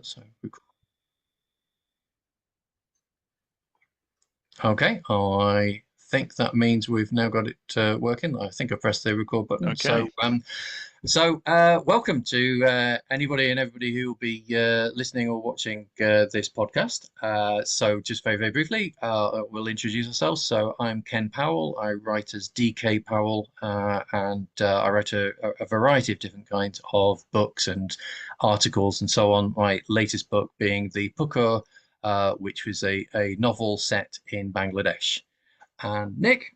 So, okay, I think that means we've now got it working. I think I pressed the record button. Okay. Welcome to anybody and everybody who will be listening or watching this podcast. Just very, very briefly, we'll introduce ourselves. So, I'm Ken Powell. I write as DK Powell, and I write a variety of different kinds of books and articles and so on. My latest book being The Pukur, which was a novel set in Bangladesh. And Nick,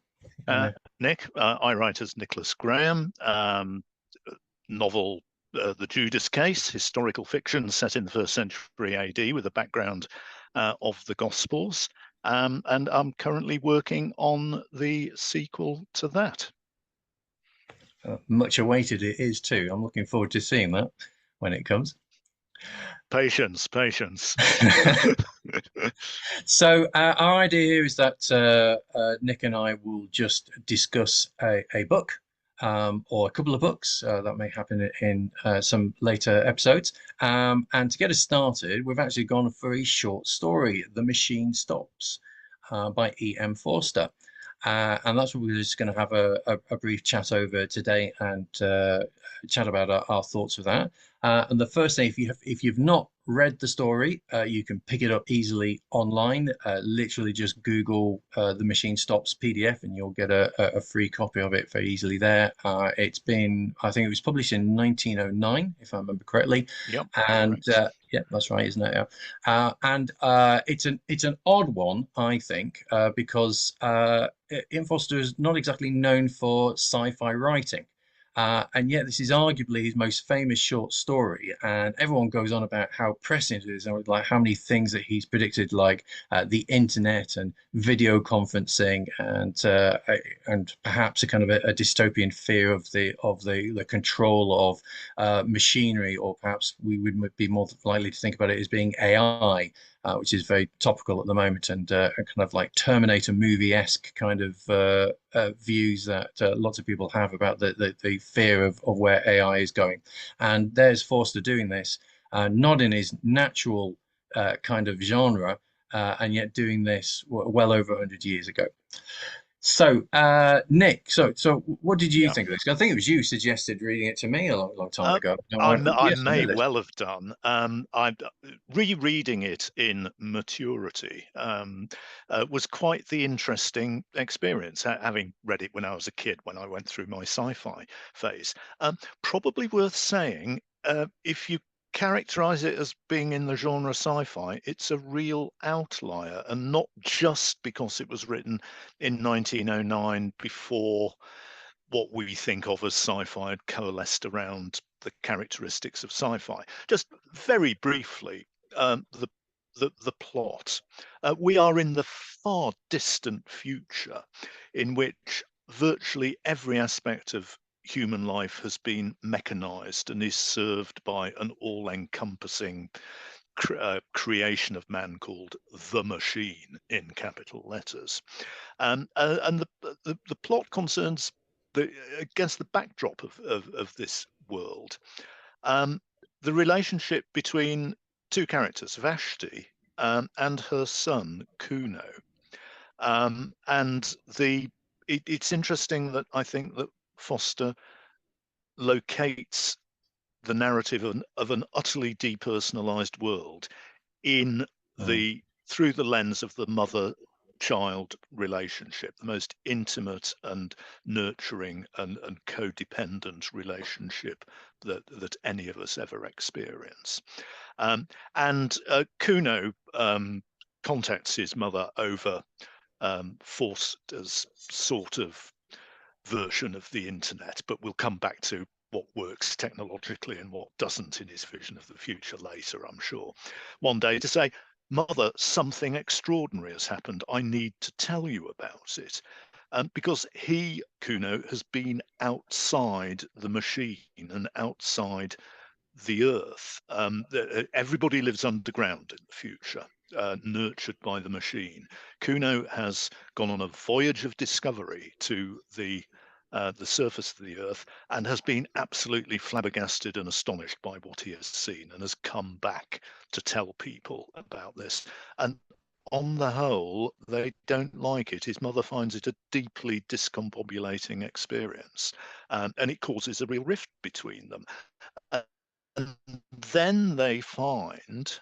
Nick, I write as Nicholas Graham. Novel, The Judas Case, historical fiction set in the first century AD with a background of the Gospels. And I'm currently working on the sequel to that. much awaited it is too. I'm looking forward to seeing that when it comes. Patience, patience. So our idea here is that Nick and I will just discuss a book or a couple of books that may happen in some later episodes. And to get us started, we've actually gone for a short story, The Machine Stops, by E.M. Forster. And that's what we're just going to have a brief chat over today and chat about our thoughts of that. And the first thing, if you've not read the story, you can pick it up easily online. Literally just Google The Machine Stops PDF and you'll get a free copy of it very easily there. I think it was published in 1909, if I remember correctly. Yep. And yeah, that's right, isn't it? It's an odd one, I think, because Ian Foster is not exactly known for sci-fi writing. And yet this is arguably his most famous short story, and everyone goes on about how prescient it is, and like how many things that he's predicted, like the internet and video conferencing, and perhaps a kind of a dystopian fear of the control of machinery, or perhaps we would be more likely to think about it as being AI. Which is very topical at the moment, and a kind of like Terminator movie-esque kind of views that lots of people have about the fear of where AI is going. And there's Forster doing this, not in his natural kind of genre, and yet doing this well over 100 years ago. So, Nick, so what did you Yeah. think of this? I think it was you suggested reading it to me a long, long time ago. No, I yes, I may know this. well have done. I'm rereading it in maturity was quite the interesting experience, having read it when I was a kid, when I went through my sci-fi phase. Probably worth saying, if you characterize it as being in the genre sci-fi, it's a real outlier, and not just because it was written in 1909 before what we think of as sci-fi had coalesced around the characteristics of sci-fi. Just very briefly, the plot. We are in the far distant future in which virtually every aspect of human life has been mechanized and is served by an all-encompassing creation of man called the machine in capital letters. And the plot concerns against the backdrop of this world, um, the relationship between two characters, Vashti and her son Kuno. And it's interesting that I think that Foster locates the narrative of an utterly depersonalized world in Mm. through the lens of the mother-child relationship, the most intimate and nurturing and codependent relationship that any of us ever experience. And Kuno contacts his mother over Forster's sort of version of the internet, but we'll come back to what works technologically and what doesn't in his vision of the future later, I'm sure. One day to say, Mother, something extraordinary has happened. I need to tell you about it. Because he, Kuno, has been outside the machine and outside the earth. Everybody lives underground in the future, nurtured by the machine. Kuno has gone on a voyage of discovery to the the surface of the Earth, and has been absolutely flabbergasted and astonished by what he has seen, and has come back to tell people about this. And on the whole, they don't like it. His mother finds it a deeply discombobulating experience, and it causes a real rift between them. And then they find,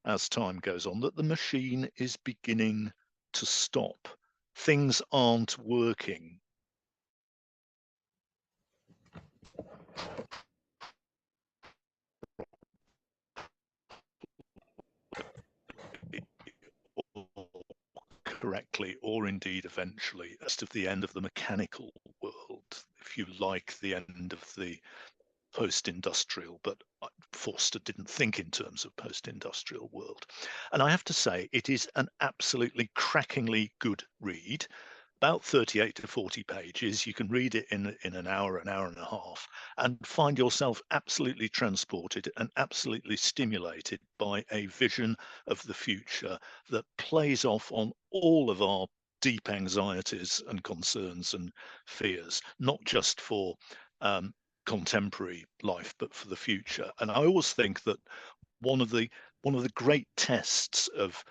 as time goes on, that the machine is beginning to stop. Things aren't working correctly, or indeed eventually, as of the end of the mechanical world, if you like, the end of the post-industrial, but Forster didn't think in terms of post-industrial world. And I have to say, it is an absolutely crackingly good read. About 38 to 40 pages. You can read it in an hour and a half, and find yourself absolutely transported and absolutely stimulated by a vision of the future that plays off on all of our deep anxieties and concerns and fears, not just for contemporary life, but for the future. And I always think that one of the one of the great tests of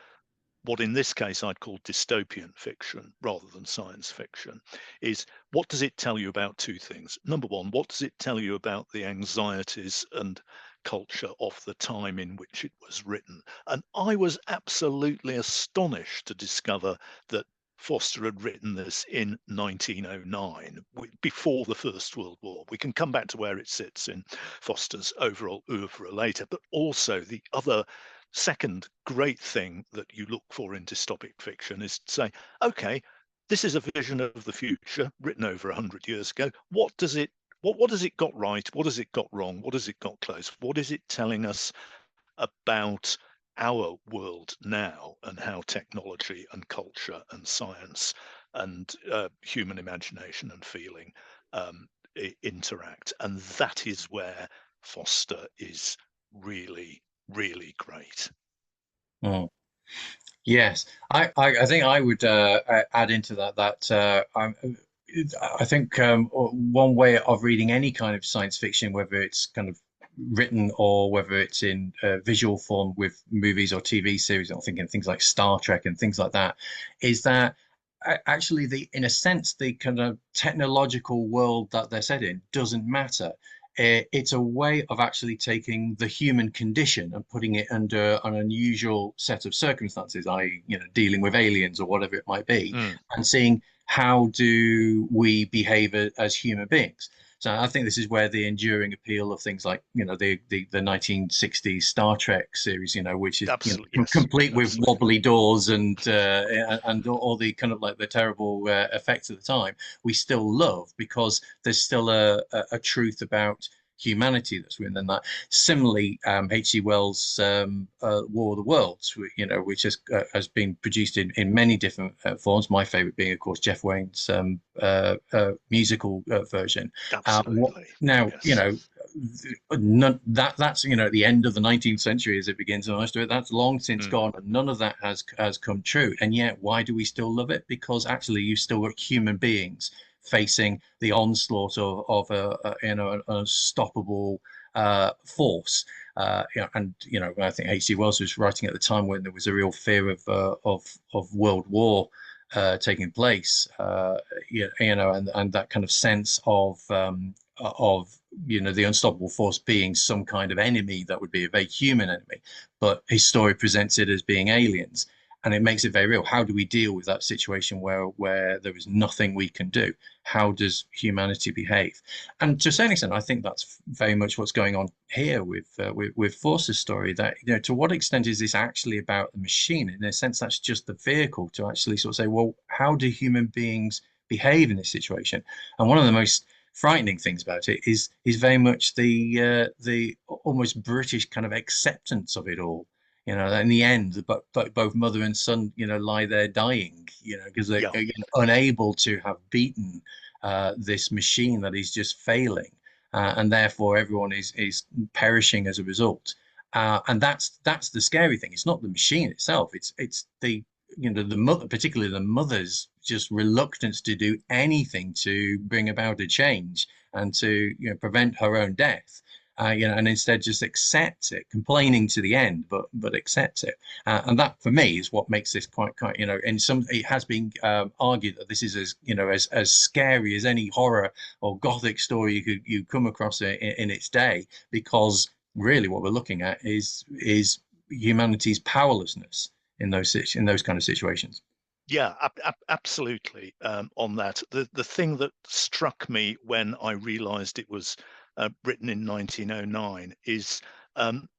what in this case I'd call dystopian fiction rather than science fiction is, what does it tell you about two things? Number one, what does it tell you about the anxieties and culture of the time in which it was written? And I was absolutely astonished to discover that Forster had written this in 1909, before the First World War. We can come back to where it sits in Forster's overall oeuvre later, but also the other second great thing that you look for in dystopic fiction is to say, okay, this is a vision of the future written over 100 years ago. What has it got right? What has it got wrong? What has it got close? What is it telling us about our world now, and how technology and culture and science and human imagination and feeling interact? And that is where Foster is really, really great. Mm. Yes, I think I would add into that I think one way of reading any kind of science fiction, whether it's kind of written or whether it's in visual form with movies or TV series, I'm thinking things like Star Trek and things like that, is that actually in a sense, the kind of technological world that they're set in doesn't matter. It's a way of actually taking the human condition and putting it under an unusual set of circumstances, i.e., dealing with aliens or whatever it might be, Mm, and seeing how do we behave as human beings. So I think this is where the enduring appeal of things like, the 1960s Star Trek series, which is, absolutely, yes, complete with absolutely. wobbly doors and all the kind of like the terrible effects of the time, we still love because there's still a truth about humanity that's within that. Similarly, H.G. Wells' War of the Worlds, which has been produced in many different forms. My favorite being, of course, Jeff Wayne's musical version. Absolutely, Now, yes. that's at the end of the 19th century as it begins, and most of it that's long since Mm, gone, and none of that has come true. And yet, why do we still love it? Because actually, you've still got human beings facing the onslaught of an unstoppable force. And I think H.G. Wells was writing at the time when there was a real fear of world war taking place. And that kind of sense of the unstoppable force being some kind of enemy that would be a very human enemy, but his story presents it as being aliens, and it makes it very real. How do we deal with that situation where there is nothing we can do? How does humanity behave? And to a certain extent, I think that's very much what's going on here with Force's story. That to what extent is this actually about the machine? In a sense, that's just the vehicle to actually sort of say, well, how do human beings behave in this situation? And one of the most frightening things about it is very much the almost British kind of acceptance of it all. In the end, but both mother and son, lie there dying, because they're yeah, unable to have beaten this machine that is just failing, and therefore everyone is perishing as a result. And that's the scary thing. It's not the machine itself. It's the the mother, particularly the mother's just reluctance to do anything to bring about a change and to prevent her own death. And instead just accept it, complaining to the end, but accept it. And that for me is what makes this quite in some it has been argued that this is as scary as any horror or gothic story you come across in its day, because really what we're looking at is humanity's powerlessness in those kind of situations. Yeah, absolutely. On that, the thing that struck me when I realised it was written in 1909 is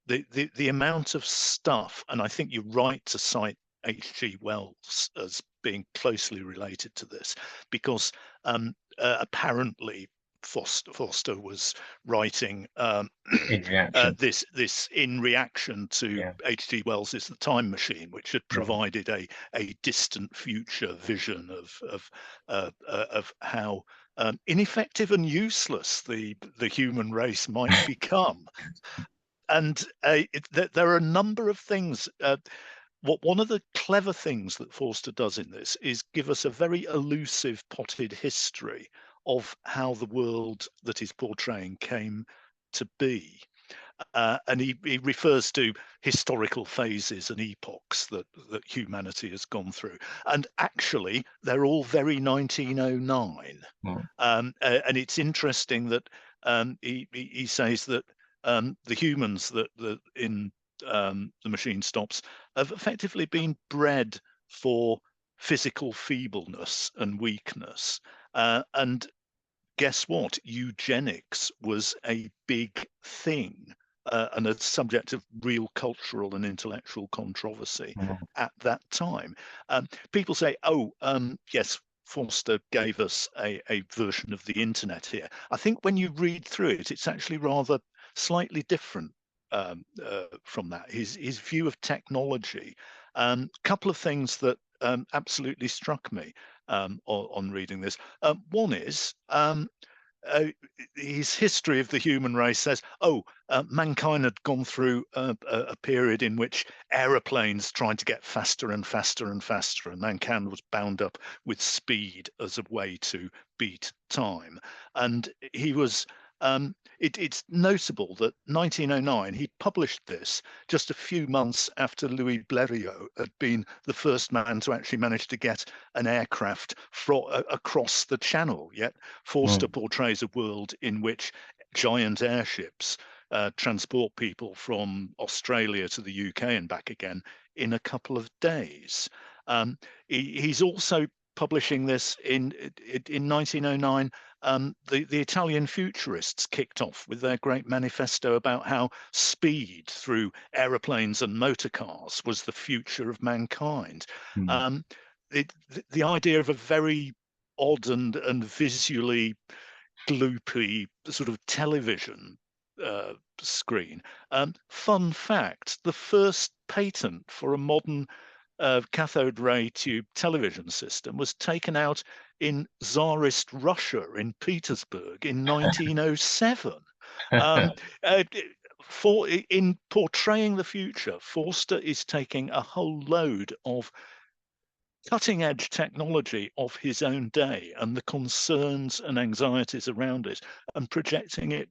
the amount of stuff, and I think you're right to cite H.G. Wells as being closely related to this, because apparently Forster was writing In reaction. this in reaction to Yeah. H.G. Wells's The Time Machine, which had Yeah. provided a distant future vision of how ineffective and useless the human race might become. And there are a number of things. One of the clever things that Forster does in this is give us a very elusive, potted history of how the world that he's portraying came to be. And he refers to historical phases and epochs that humanity has gone through. And actually, they're all very 1909. Mm. And it's interesting that he says that the humans that in the machine stops have effectively been bred for physical feebleness and weakness. And guess what? Eugenics was a big thing and a subject of real cultural and intellectual controversy Mm. at that time. People say, oh, yes, Forster gave us a version of the internet here. I think when you read through it, it's actually rather slightly different from that. His view of technology, a couple of things that absolutely struck me on reading this. One is uh, his history of the human race says, oh, mankind had gone through a period in which aeroplanes tried to get faster and faster and faster, and mankind was bound up with speed as a way to beat time. And he was. It's notable that 1909 he published this just a few months after Louis Blériot had been the first man to actually manage to get an aircraft across the Channel. Yet Forster Mm. portrays a world in which giant airships transport people from Australia to the UK and back again in a couple of days. He's also publishing this in 1909. The Italian futurists kicked off with their great manifesto about how speed through aeroplanes and motor cars was the future of mankind. Mm. Um, the idea of a very odd and visually gloopy sort of television screen. Fun fact, the first patent for a modern cathode ray tube television system was taken out in Tsarist Russia in Petersburg in 1907. Um, uh, in portraying the future, Forster is taking a whole load of cutting edge technology of his own day and the concerns and anxieties around it and projecting it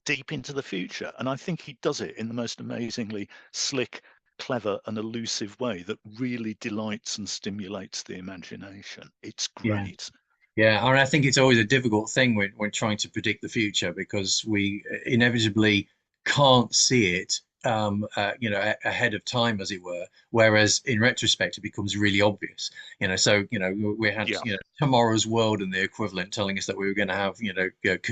deep into the future. And I think he does it in the most amazingly slick, clever, and elusive way that really delights and stimulates the imagination. It's Yeah. great. Yeah, and I think it's always a difficult thing when trying to predict the future, because we inevitably can't see it, ahead of time, as it were. Whereas in retrospect, it becomes really obvious. So we had Yeah, tomorrow's world and the equivalent telling us that we were going to have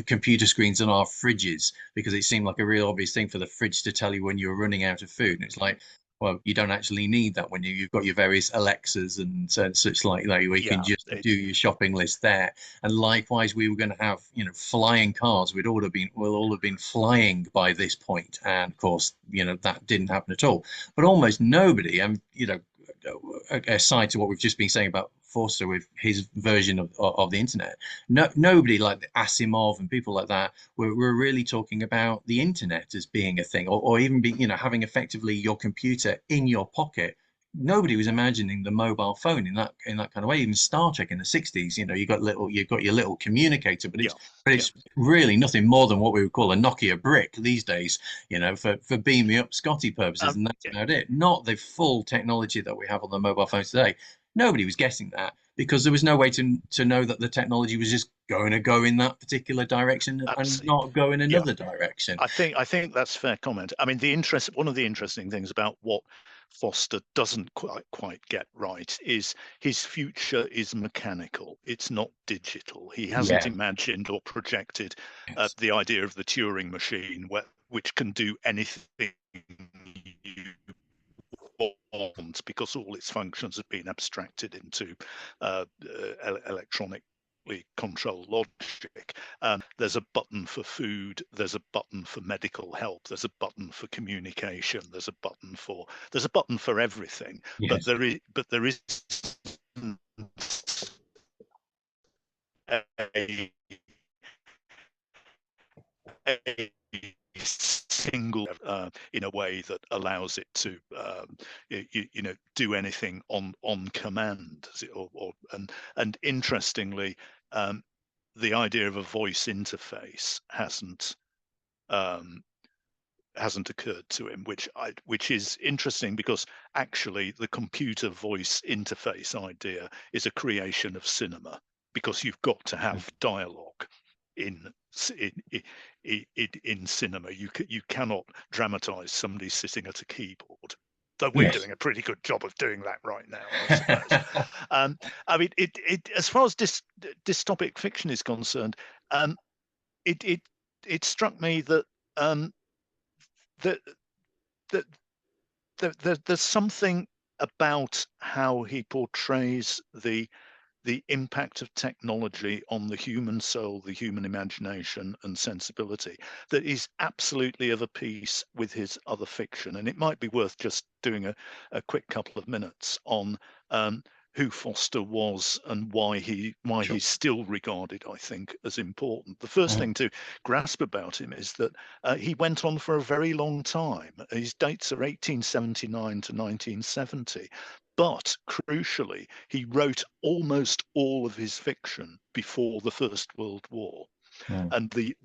computer screens on our fridges, because it seemed like a real obvious thing for the fridge to tell you when you were running out of food. And it's like, well, you don't actually need that when you've got your various Alexas and such like that, where you can yeah. just do your shopping list there. And likewise, we were going to have, flying cars. We'll all have been flying by this point. And of course, that didn't happen at all. But almost nobody, and aside to what we've just been saying about Forster with his version of the internet, nobody like Asimov and people like that were really talking about the internet as being a thing, or even having effectively your computer in your pocket, nobody was imagining the mobile phone in that kind of way. Even Star Trek in the 60s, you got your little communicator, but Yeah, yeah. it's really nothing more than what we would call a Nokia brick these days, for beam me up Scotty purposes, and that's Yeah, about it. Not the full technology that we have on the mobile phones today. Nobody was getting that because there was no way to know that the technology was just going to go in that particular direction and absolutely. not go in Yeah. another direction. I think that's fair comment. I mean, one of the interesting things about what Foster doesn't quite get right is his future is mechanical. It's not digital. He hasn't Yeah. imagined or projected Yes. the idea of the Turing machine, which can do anything you want because all its functions have been abstracted into electronically controlled logic. There's a button for food, there's a button for medical help, there's a button for communication, there's a button for everything. But Yes. there is a a single in a way that allows it to do anything on command, and interestingly, the idea of a voice interface um, hasn't occurred to him, which is interesting because actually the computer voice interface idea is a creation of cinema because you've got to have dialogue in in cinema. You cannot dramatize somebody sitting at a keyboard. Though we're Yes. doing a pretty good job of doing that right now, I suppose. Um, I mean, as far as dystopic fiction is concerned, um, it it it struck me that um, that that, there's something about how he portrays the impact of technology on the human soul, the human imagination and sensibility that is absolutely of a piece with his other fiction. And it might be worth just doing a quick couple of minutes on um, who Foster was and why Sure. he's still regarded, I think, as important. The first Mhm. thing to grasp about him is that he went on for a very long time. His dates are 1879 to 1970. But crucially, he wrote almost all of his fiction before the First World War. Mm. And the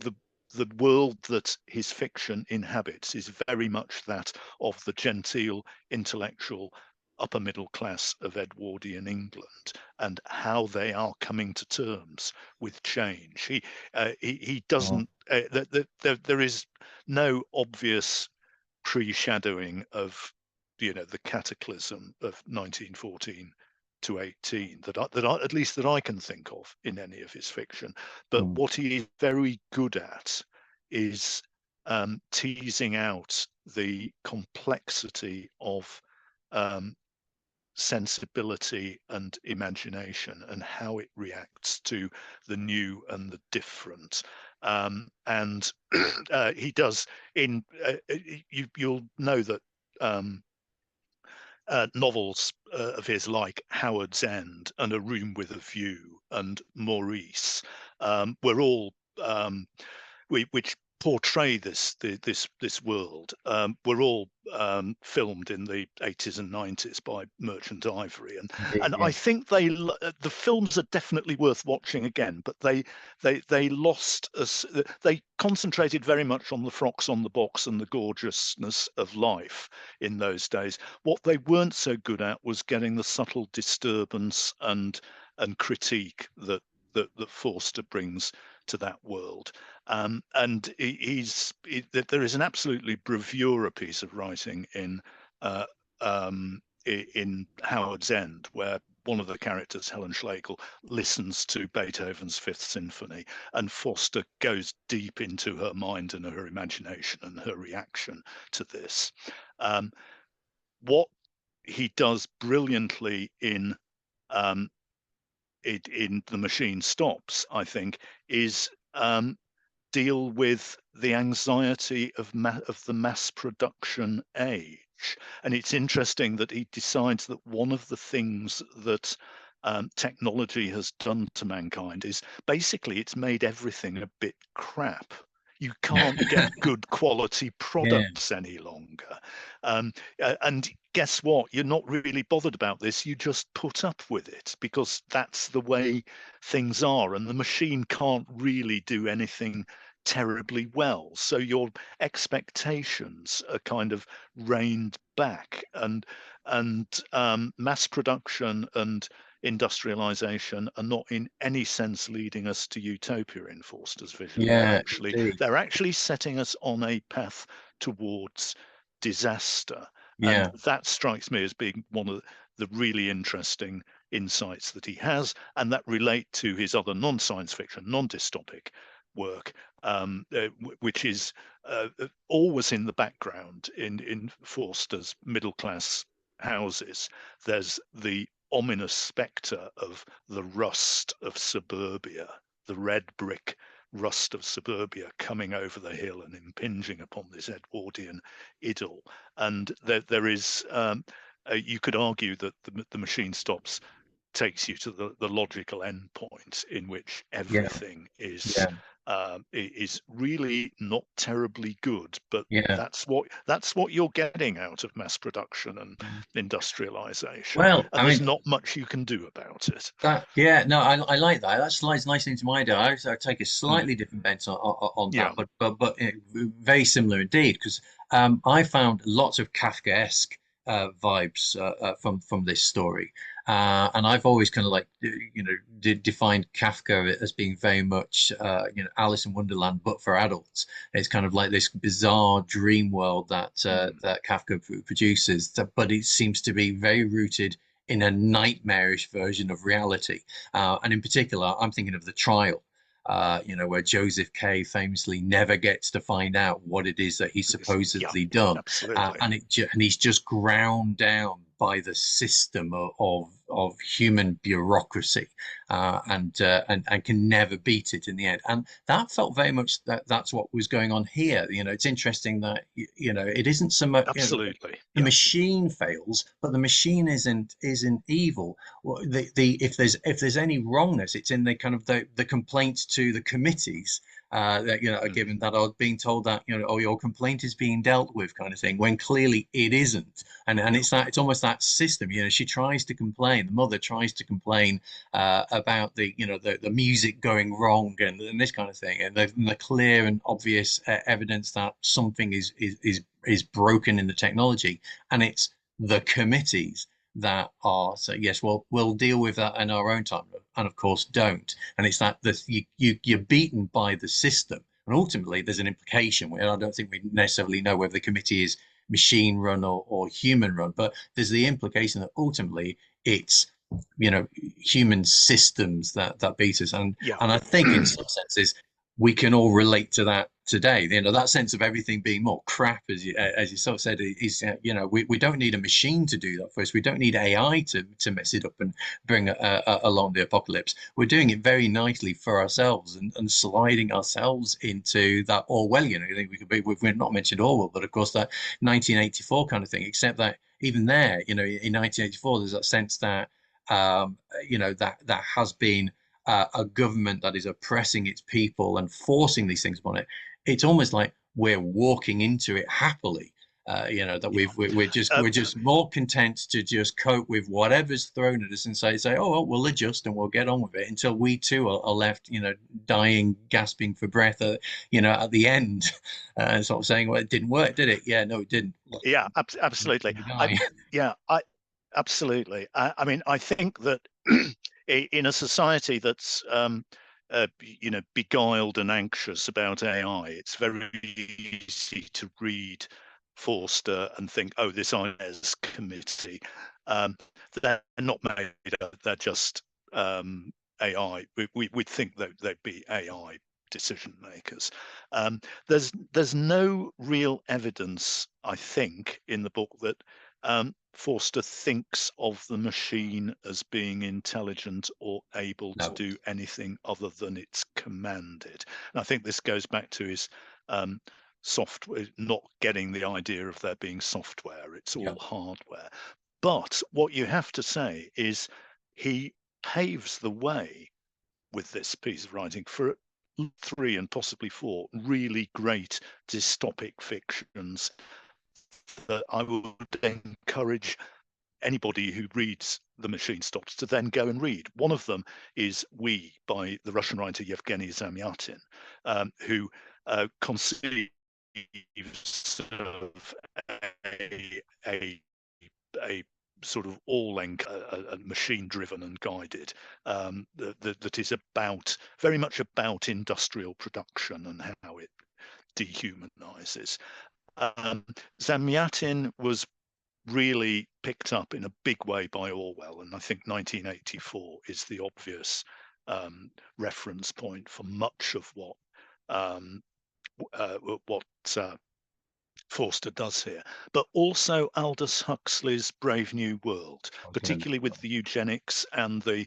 world that his fiction inhabits is very much that of the genteel, intellectual, upper middle class of Edwardian England and how they are coming to terms with change. He Mm. doesn't. There is no obvious pre-shadowing of the cataclysm of 1914 to 18 at least that I can think of in any of his fiction. But Mm. what he is very good at is teasing out the complexity of um, sensibility and imagination and how it reacts to the new and the different. And he does you'll know that um, novels of his like Howard's End and A Room with a View and Maurice were all which portray this world were all filmed in the 80s and 90s by Merchant Ivory, Indeed, and I yes. think the films are definitely worth watching again, but they lost us. They concentrated very much on the frocks on the box and the gorgeousness of life in those days. What they weren't so good at was getting the subtle disturbance and critique that Forster brings to that world. And there is an absolutely bravura piece of writing uh, in Howard's End where one of the characters, Helen Schlegel, listens to Beethoven's Fifth Symphony, and Foster goes deep into her mind and her imagination and her reaction to this. Um, what he does brilliantly um, in The Machine Stops, I think, is deal with the anxiety of the mass production age. And it's interesting that he decides that one of the things that technology has done to mankind is basically it's made everything a bit crap. You can't get good quality Yeah, products any longer. And guess what? You're not really bothered about this. You just put up with it because that's the way things are. And the machine can't really do anything terribly well. So your expectations are kind of reined back. And mass production and industrialization are not in any sense leading us to utopia in Forster's vision. yeah, indeed. They're actually setting us on a path towards disaster. And Yeah, that strikes me as being one of the really interesting insights that he has, and that relate to his other non-science fiction, non-dystopic work, which is always in the background in Forster's middle class houses. There's the ominous spectre of the rust of suburbia, the red brick rust of suburbia coming over the hill and impinging upon this Edwardian idyll. And there is, you could argue that the machine stops takes you to the logical endpoint in which yeah, everything yeah, is really not terribly good, but yeah. that's what you're getting out of mass production and industrialization, Well, and I there's mean, not much you can do about it. that, yeah, no, I like that. That slides nicely into my idea. I take a Mm, slightly different bent on that, yeah. but very similar indeed. Because I found lots of Kafkaesque vibes from this story, and I've always kind of like defined Kafka as being very much Alice in Wonderland, but for adults. It's kind of like this bizarre dream world Mm, that Kafka produces, but it seems to be very rooted in a nightmarish version of reality. And in particular, I'm thinking of The Trial, where Joseph K famously never gets to find out what it is that he's yeah, supposedly done, absolutely. and he's just ground down by the system of human bureaucracy, and can never beat it in the end. And that felt very much that's what was going on here. It's interesting that it isn't so much Absolutely. the Yeah. machine fails, but the machine isn't evil. Well, the if there's any wrongness, it's in the kind of the complaints to the committees that are Mm, given, that are being told that oh, your complaint is being dealt with, kind of thing, when clearly it isn't. And yeah. it's almost that system. She tries to complain, the mother tries to complain about the music going wrong, and this kind of thing, and the clear and obvious evidence that something is broken in the technology, and it's the committees that are so yes, well, we'll deal with that in our own time, and of course don't. And it's that you're beaten by the system, and ultimately there's an implication where I don't think we necessarily know whether the committee is machine run or human run, but there's the implication that ultimately it's human systems that beat us. and Yeah. and I think in some senses we can all relate to that today. That sense of everything being more crap, as you sort of said, is we don't need a machine to do that for us. We don't need AI to mess it up and bring along the apocalypse. We're doing it very nicely for ourselves, and sliding ourselves into that Orwellian. I think we've not mentioned Orwell, but of course that 1984 kind of thing. Except that even there, in 1984, there's that sense that that has been a government that is oppressing its people and forcing these things upon it. It's almost like we're walking into it happily. That Yeah. Uh, we're just more content to just cope with whatever's thrown at us, and say, oh well, we'll adjust and we'll get on with it, until we too are left, dying, gasping for breath, at the end, sort of saying, well, it didn't work, did it? Yeah, no, it didn't. Well, yeah, absolutely. we I die. yeah, I absolutely. I mean, I think that in a society that's beguiled and anxious about AI, it's very easy to read Forster and think, oh, this IS committee, um, they're not made up, they're just AI. We'd think that they'd be AI decision makers. Um, there's no real evidence, I think, in the book that Forster thinks of the machine as being intelligent or able to No. do anything other than it's commanded. And I think this goes back to his um, software, not getting the idea of there being software, it's Yeah. all hardware. But what you have to say is he paves the way with this piece of writing for three and possibly four really great dystopic fictions that I would encourage anybody who reads The Machine Stopped to then go and read. One of them is We by the Russian writer Yevgeny Zamyatin, who conceives of a, a, a sort of a machine driven and guided that is about very much about industrial production and how it dehumanizes. Zamyatin was really picked up in a big way by Orwell, and I think 1984 is the obvious reference point for much of um, what Forster does here, but also Aldous Huxley's Brave New World, Okay. particularly with the eugenics and the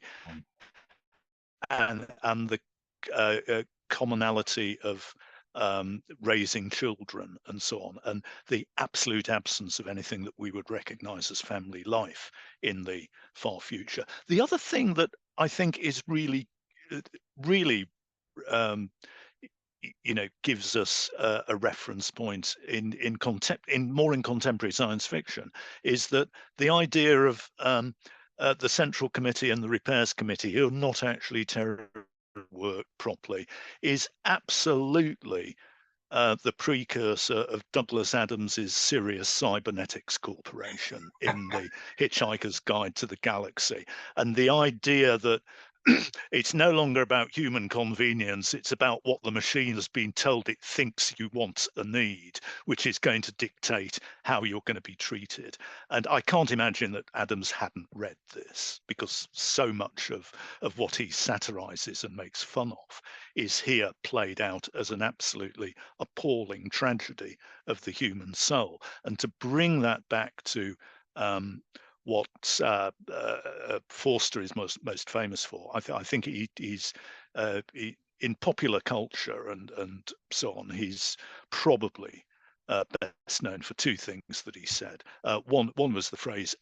commonality of raising children and so on, and the absolute absence of anything that we would recognize as family life in the far future. The other thing that I think is really um, gives us a reference point in contemporary science fiction is that the idea of the Central Committee and the Repairs Committee, who are not actually terror work properly, is absolutely the precursor of Douglas Adams's Sirius Cybernetics Corporation in the Hitchhiker's Guide to the Galaxy, and the idea that it's no longer about human convenience, it's about what the machine has been told it thinks you want and need, which is going to dictate how you're going to be treated. And I can't imagine that Adams hadn't read this, because so much of what he satirizes and makes fun of is here played out as an absolutely appalling tragedy of the human soul. And to bring that back to what Forster is most famous for. I think he's in popular culture and so on. He's probably best known for two things that he said. One was the phrase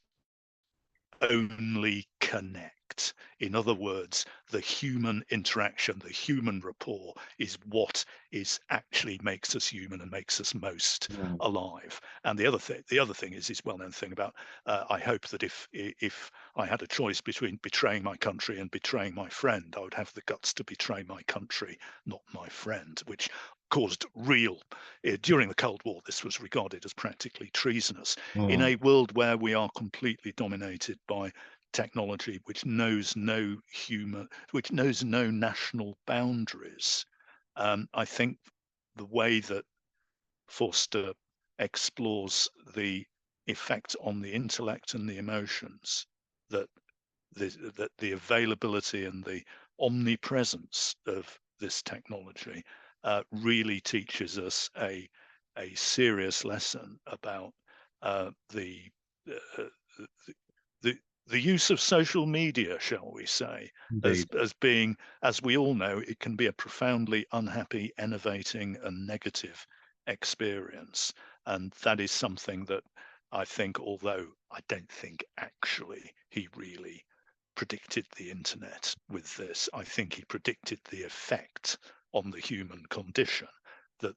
"only connect." In other words, the human interaction, the human rapport is what is actually makes us human and makes us most Mm. alive. And the other thing is this well-known thing about I hope that if I had a choice between betraying my country and betraying my friend, I would have the guts to betray my country, not my friend, which caused real during the Cold War. This was regarded as practically treasonous in Mm. a world where we are completely dominated by technology which knows no national boundaries. I think the way that Forster explores the effect on the intellect and the emotions that the availability and the omnipresence of this technology really teaches us a serious lesson about the uh, the the use of social media, shall we say, Indeed. as being, as we all know, it can be a profoundly unhappy, enervating, and negative experience. And that is something that I think, although I don't think actually he really predicted the internet with this, I think he predicted the effect on the human condition that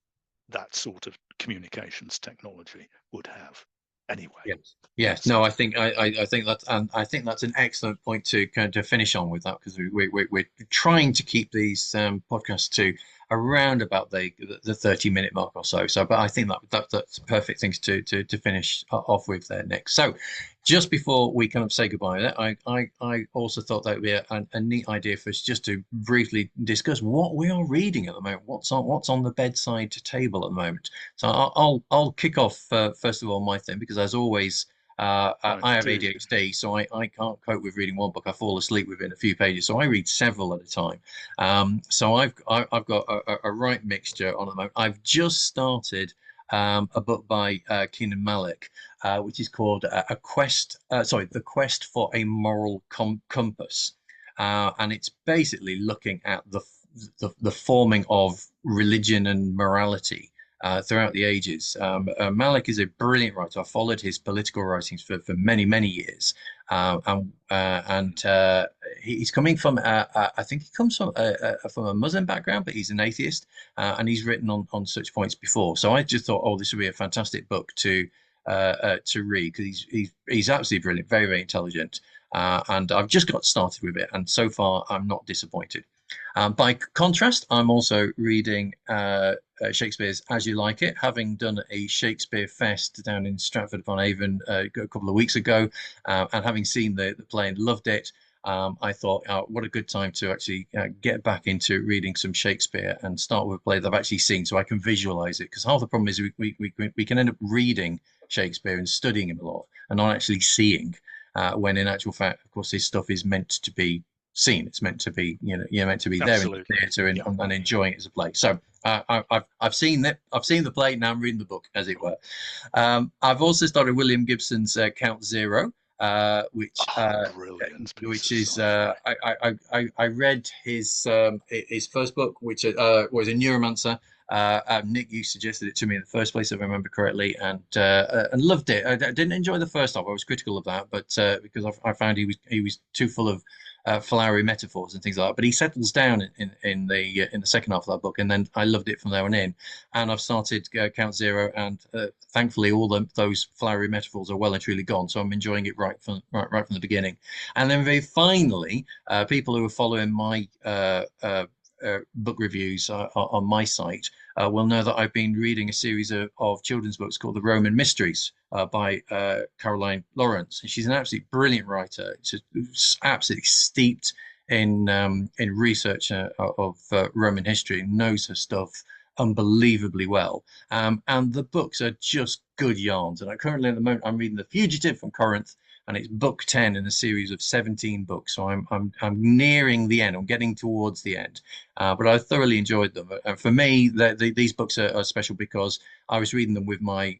that sort of communications technology would have. Anyway, Yes. Yes. that's No, I think that's and I think that's an excellent point to kind of finish on with that because we're trying to keep these podcasts to around about the 30-minute mark or so. So, but I think that's perfect things to finish off with there, Nick. So, just before we kind of say goodbye, I also thought that would be a neat idea for us just to briefly discuss what we are reading at the moment. What's on the bedside table at the moment. So I'll kick off first of all my thing because as always I right. have Do ADHD, so I can't cope with reading one book. I fall asleep within a few pages, so I read several at a time. So I've got a right mixture on at the moment. I've just started a book by Keenan Malik, which is called A Quest. Sorry, The Quest for a Moral Compass, and it's basically looking at the forming of religion and morality throughout the ages. Malik is a brilliant writer. I followed his political writings for many, many years. He's coming from, I think he comes from a Muslim background, but he's an atheist, and he's written on such points before. So I just thought, oh, this would be a fantastic book to read because he's absolutely brilliant, very, very intelligent. And I've just got started with it, and so far I'm not disappointed. By contrast, I'm also reading Shakespeare's As You Like It, having done a Shakespeare Fest down in Stratford-upon-Avon a couple of weeks ago, and having seen the play and loved it. I thought, what a good time to actually get back into reading some Shakespeare and start with a play that I've actually seen so I can visualize it. Because half the problem is we can end up reading Shakespeare and studying him a lot and not actually seeing, when in actual fact, of course, his stuff is meant to be seen. It's meant to be, you're meant to be there in the Absolutely. theatre Yeah. and enjoying it as a play. So I've seen it. I've seen the play. Now I'm reading the book, as it were. I've also started William Gibson's Count Zero, uh, which Oh, uh, brilliant piece which of is sci-fi. I read his first book, which was a Neuromancer. Nick, you suggested it to me in the first place, if I remember correctly, and loved it. I didn't enjoy the first half. I was critical of that, but because I found he was too full of flowery metaphors and things like that. But he settles down in the second half of that book, and then I loved it from there on in. And I've started Count Zero, and thankfully all those flowery metaphors are well and truly gone. So I'm enjoying it right from the beginning. And then very finally, people who are following my book reviews on my site will know that I've been reading a series of children's books called The Roman Mysteries by Caroline Lawrence. And she's an absolutely brilliant writer. She's absolutely steeped in research of Roman history, knows her stuff unbelievably well. And the books are just good yarns. And currently at the moment I'm reading The Fugitive from Corinth, and it's book 10 in a series of 17 books. So I'm nearing the end. I'm getting towards the end. But I thoroughly enjoyed them. And for me, these books are special because I was reading them with my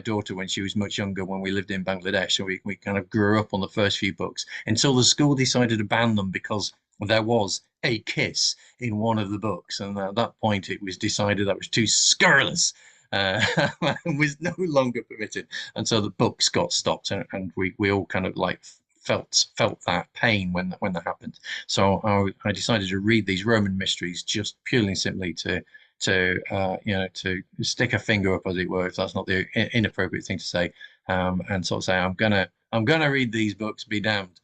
daughter when she was much younger, when we lived in Bangladesh. And we kind of grew up on the first few books until the school decided to ban them because there was a kiss in one of the books. And at that point, it was decided that was too scurrilous. Uh, was no longer permitted, and so the books got stopped, and we all kind of like felt that pain when that happened. So I decided to read these Roman mysteries just purely and simply to stick a finger up, as it were, if that's not the inappropriate thing to say, and sort of say I'm gonna read these books, be damned.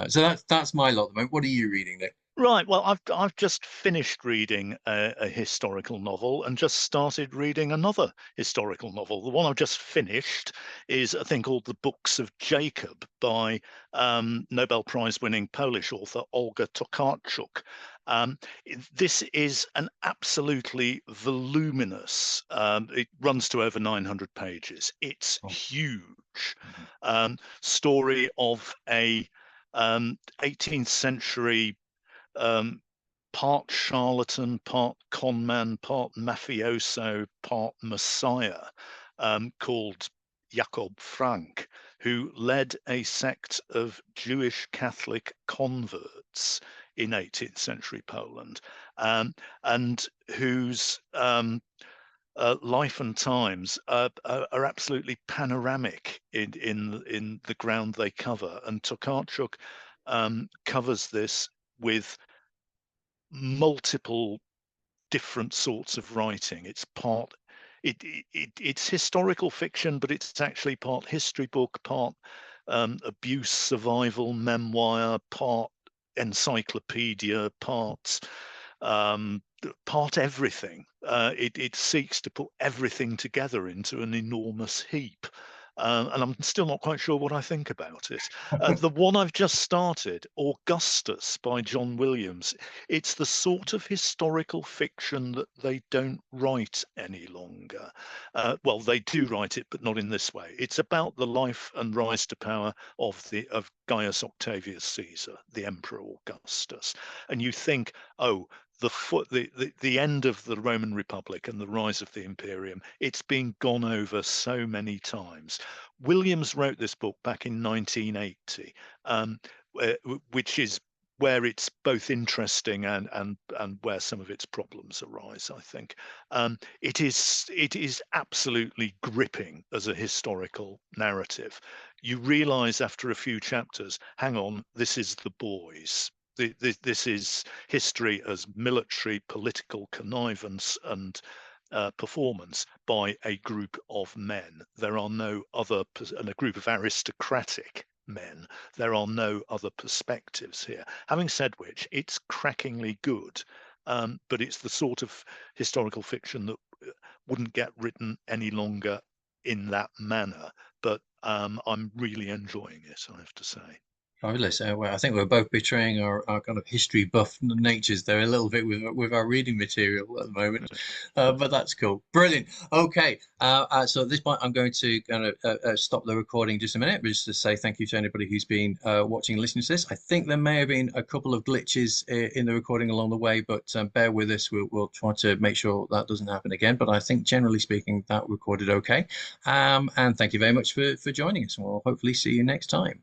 So that's my lot at the moment. What are you reading, Nick? Right. Well, I've just finished reading a historical novel and just started reading another historical novel. The one I've just finished is a thing called The Books of Jacob by Nobel Prize winning Polish author Olga Tokarczuk. This is an absolutely voluminous, it runs to over 900 pages. It's Oh, huge. mhm. Story of a 18th century um, part charlatan, part conman, part mafioso, part messiah, called Jakob Frank, who led a sect of Jewish Catholic converts in 18th century Poland, and whose life and times are absolutely panoramic in the ground they cover. And Tokarczuk covers this with multiple different sorts of writing. It's historical fiction, but it's actually part history book, part abuse survival memoir, part encyclopedia, um, part everything. It seeks to put everything together into an enormous heap. And I'm still not quite sure what I think about it. The one I've just started, Augustus by John Williams, it's the sort of historical fiction that they don't write any longer. Well, they do write it, but not in this way. It's about the life and rise to power of Gaius Octavius Caesar, the Emperor Augustus. And you think, oh, the end of the Roman Republic and the rise of the Imperium, it's been gone over so many times. Williams wrote this book back in 1980, which is where it's both interesting and where some of its problems arise, I think. It is absolutely gripping as a historical narrative. You realize after a few chapters, hang on, this is the boys. This is history as military, political connivance and performance by a group of men. There are no other, and a group of aristocratic men. There are no other perspectives here. Having said which, it's crackingly good, but it's the sort of historical fiction that wouldn't get written any longer in that manner. But I'm really enjoying it, I have to say. Fabulous. Well, I think we're both betraying our kind of history buff natures there a little bit with our reading material at the moment, but that's cool. Brilliant. Okay. So at this point, I'm going to kind of stop the recording just a minute, but just to say thank you to anybody who's been watching and listening to this. I think there may have been a couple of glitches in the recording along the way, but bear with us. We'll try to make sure that doesn't happen again. But I think generally speaking, that recorded okay. And thank you very much for joining us, and we'll hopefully see you next time.